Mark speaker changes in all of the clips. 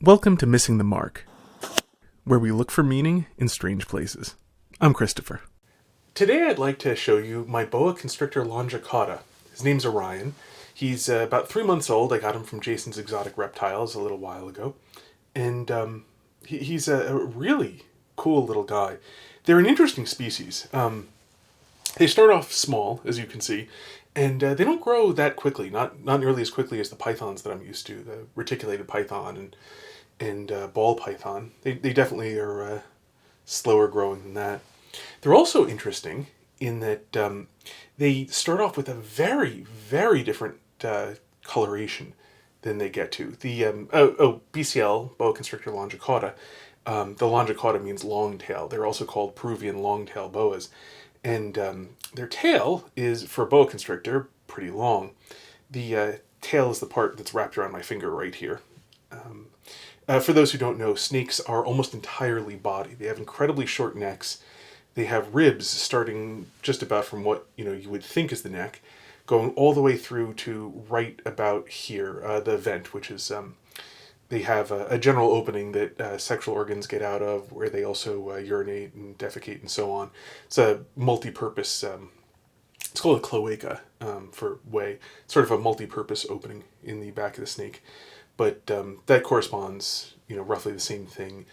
Speaker 1: Welcome to Missing the Mark, where we look for meaning in strange places. I'm Christopher. Today I'd like to show you my Boa Constrictor Longicauda. His name's Orion. He's about 3 months old. I got him from Jason's Exotic Reptiles a little while ago. And he's a really cool little guy. They're an interesting species. They start off small, as you can see, and they don't grow that quickly, not nearly as quickly as the pythons that I'm used to, the reticulated python and ball python. They definitely are slower growing than that. They're also interesting in that they start off with a very, very different coloration than they get to. The BCL, Boa Constrictor Longicauda, the Longicauda means long tail. They're also called Peruvian longtail boas. And their tail is, for a boa constrictor, pretty long. The tail is the part that's wrapped around my finger right here. For those who don't know, snakes are almost entirely body. They have incredibly short necks. They have ribs starting just about from what you would think is the neck, going all the way through to right about here, the vent, which is they have a general opening that sexual organs get out of, where they also urinate and defecate and so on. It's a multi-purpose, it's called a cloaca for way, sort of a multi-purpose opening in the back of the snake. But that corresponds, roughly the same thing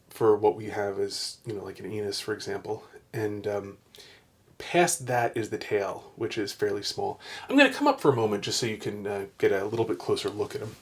Speaker 1: for what we have as, like an anus, for example. And past that is the tail, which is fairly small. I'm going to come up for a moment just so you can get a little bit closer look at him.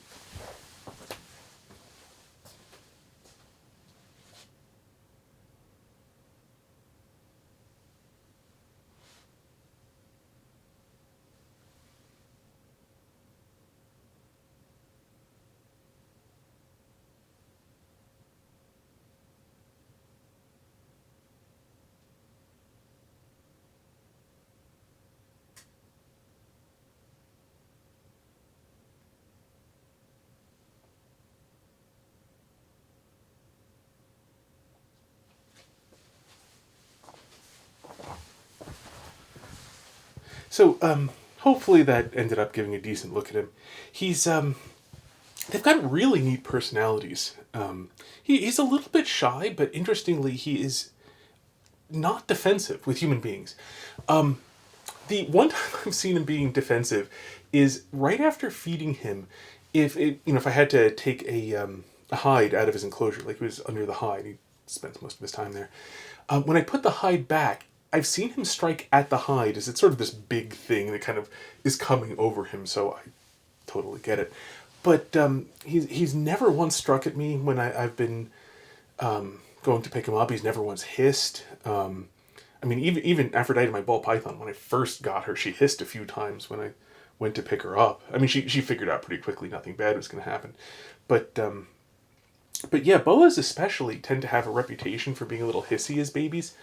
Speaker 1: So, hopefully that ended up giving a decent look at him. He's, they've got really neat personalities. He's a little bit shy, but interestingly, he is not defensive with human beings. The one time I've seen him being defensive is right after feeding him. If I had to take a hide out of his enclosure, like he was under the hide, he spends most of his time there. When I put the hide back, I've seen him strike at the hide as it's sort of this big thing that kind of is coming over him, so I totally get it. But he's never once struck at me when I've been going to pick him up. He's never once hissed. Even Aphrodite, my ball python, when I first got her, she hissed a few times when I went to pick her up. I mean, she figured out pretty quickly nothing bad was going to happen. But yeah, boas especially tend to have a reputation for being a little hissy as babies.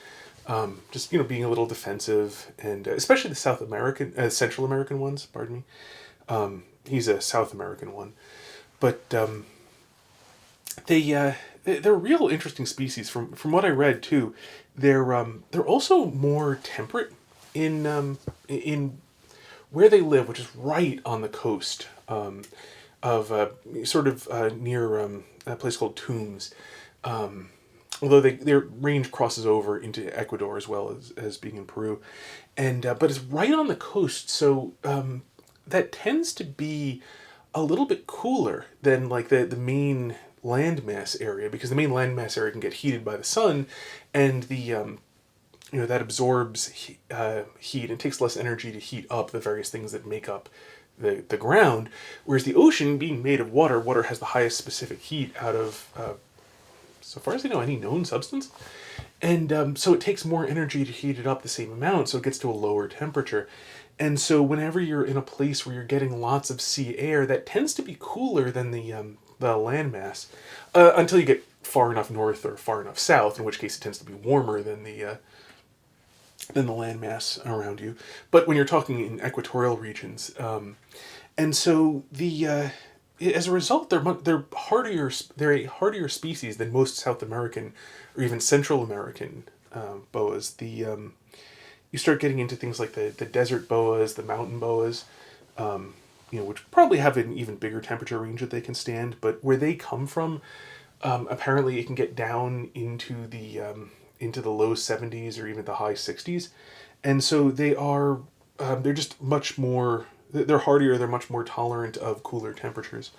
Speaker 1: Just being a little defensive, and especially the Central American ones, pardon me. He's a South American one. But they're real interesting species. From what I read too, they're also more temperate in where they live, which is right on the coast of near a place called Tombs. Although their range crosses over into Ecuador as well as being in Peru, and but it's right on the coast, so that tends to be a little bit cooler than like the main landmass area, because the main landmass area can get heated by the sun, and the that absorbs heat. It takes less energy to heat up the various things that make up the ground, whereas the ocean, being made of water has the highest specific heat out of so far as I know, any known substance. And so it takes more energy to heat it up the same amount, so it gets to a lower temperature. And so whenever you're in a place where you're getting lots of sea air, that tends to be cooler than the landmass, until you get far enough north or far enough south, in which case it tends to be warmer than the landmass around you. But when you're talking in equatorial regions, and so as a result, they're hardier. They're a hardier species than most South American or even Central American boas. You start getting into things like the desert boas, the mountain boas. which probably have an even bigger temperature range that they can stand, but where they come from, apparently it can get down into the low 70s or even the high 60s. And so they're just much more, they're hardier, they're much more tolerant of cooler temperatures.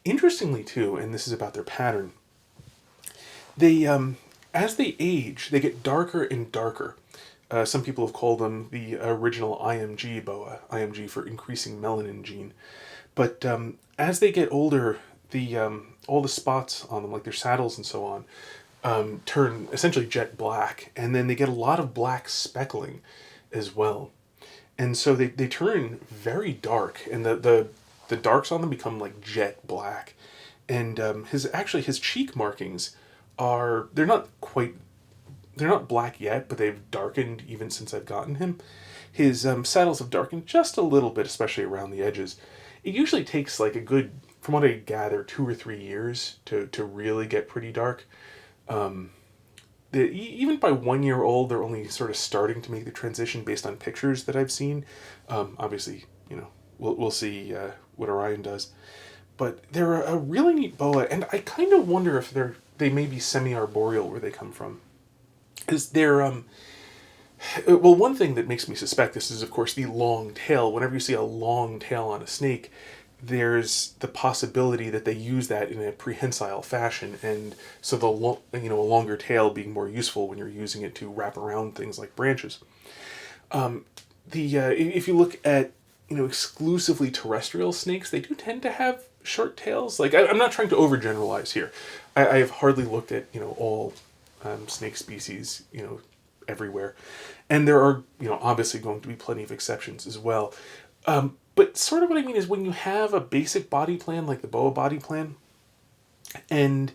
Speaker 1: Interestingly too, and this is about their pattern, they, as they age, they get darker and darker. Some people have called them the original IMG boa, IMG for increasing melanin gene. But as they get older, all the spots on them, like their saddles and so on, turn essentially jet black, and then they get a lot of black speckling as well. And so they turn very dark, and the darks on them become like jet black. And his cheek markings they're not black yet, but they've darkened even since I've gotten him. His saddles have darkened just a little bit, especially around the edges. It usually takes like a good, from what I gather, 2 or 3 years to really get pretty dark. Even by 1 year old, they're only sort of starting to make the transition based on pictures that I've seen. Obviously, we'll see what Orion does. But they're a really neat boa, and I kind of wonder if they may be semi-arboreal where they come from. Because they're, well, one thing that makes me suspect this is, of course, the long tail. Whenever you see a long tail on a snake, there's the possibility that they use that in a prehensile fashion, and so a longer tail being more useful when you're using it to wrap around things like branches. If you look at exclusively terrestrial snakes, they do tend to have short tails. Like I'm not trying to overgeneralize here. I have hardly looked at all snake species everywhere, and there are obviously going to be plenty of exceptions as well. But sort of what I mean is when you have a basic body plan like the boa body plan, and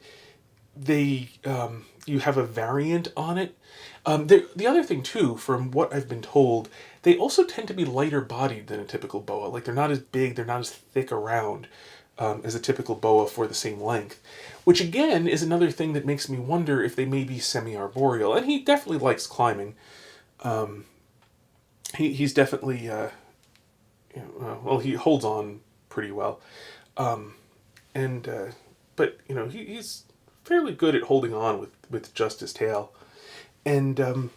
Speaker 1: you have a variant on it. The other thing too, from what I've been told, they also tend to be lighter bodied than a typical boa. Like they're not as big, they're not as thick around as a typical boa for the same length. Which again is another thing that makes me wonder if they may be semi-arboreal. And he definitely likes climbing. He's definitely, he holds on pretty well. But he's fairly good at holding on with just his tail. And, careful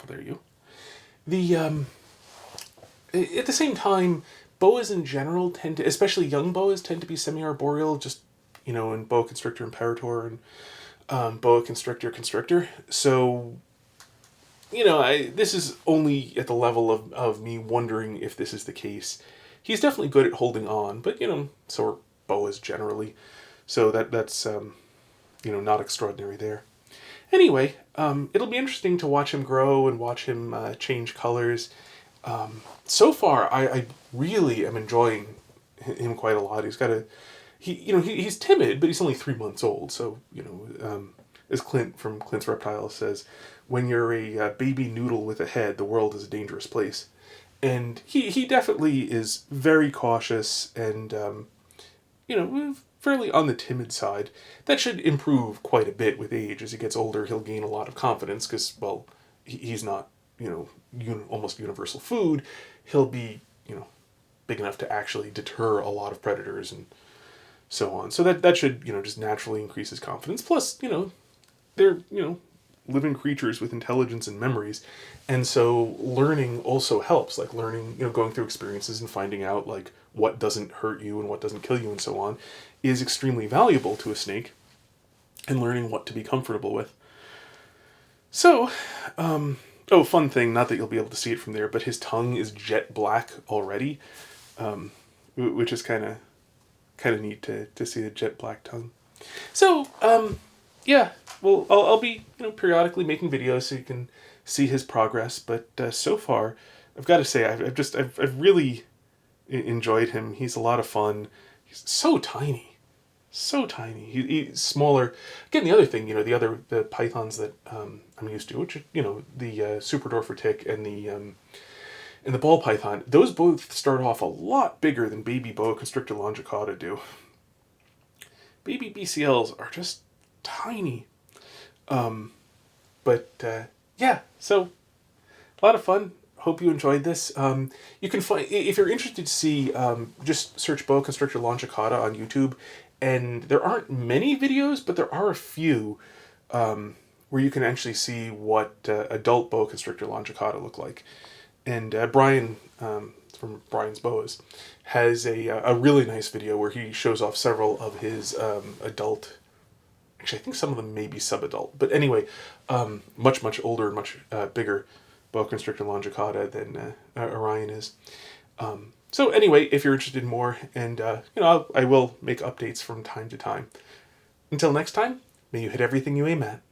Speaker 1: there, you. At the same time, boas in general tend to, especially young boas, tend to be semi-arboreal, just, in Boa Constrictor Imperator and Boa Constrictor Constrictor. So, this is only at the level of me wondering if this is the case. He's definitely good at holding on, but, so are boas generally. So that's not extraordinary there. Anyway, it'll be interesting to watch him grow and watch him change colors. So far, I really am enjoying him quite a lot. He's timid, but he's only 3 months old. So, as Clint from Clint's Reptiles says, when you're a baby noodle with a head, the world is a dangerous place. And he definitely is very cautious and, fairly on the timid side. That should improve quite a bit with age. As he gets older, he'll gain a lot of confidence because, well, he's not, almost universal food. He'll be, big enough to actually deter a lot of predators and so on. So that should, just naturally increase his confidence. Plus, they're, living creatures with intelligence and memories. And so learning also helps, like learning, going through experiences and finding out like what doesn't hurt you and what doesn't kill you and so on is extremely valuable to a snake, and learning what to be comfortable with. So, fun thing, not that you'll be able to see it from there, but his tongue is jet black already, which is kind of neat to see the jet black tongue. So, yeah, well, I'll be periodically making videos so you can see his progress. But so far, I've got to say I've really enjoyed him. He's a lot of fun. He's so tiny. He's smaller. Again, the other thing, the pythons that I'm used to, which the Superdorfer tick and the ball python, those both start off a lot bigger than baby Boa Constrictor Longicauda do. Baby BCLs are just tiny. Yeah, so a lot of fun. hope you enjoyed this. You can find, if you're interested to see, just search Boa Constrictor Longicauda on YouTube, and there aren't many videos, but there are a few where you can actually see what adult Boa Constrictor Longicauda look like. And Brian, from Brian's Boas, has a really nice video where he shows off several of his adult, actually I think some of them may be sub-adult, but anyway, much older, much bigger Boa Constrictor Longicauda than Orion is. So anyway, if you're interested in more, and I will make updates from time to time. Until next time, may you hit everything you aim at.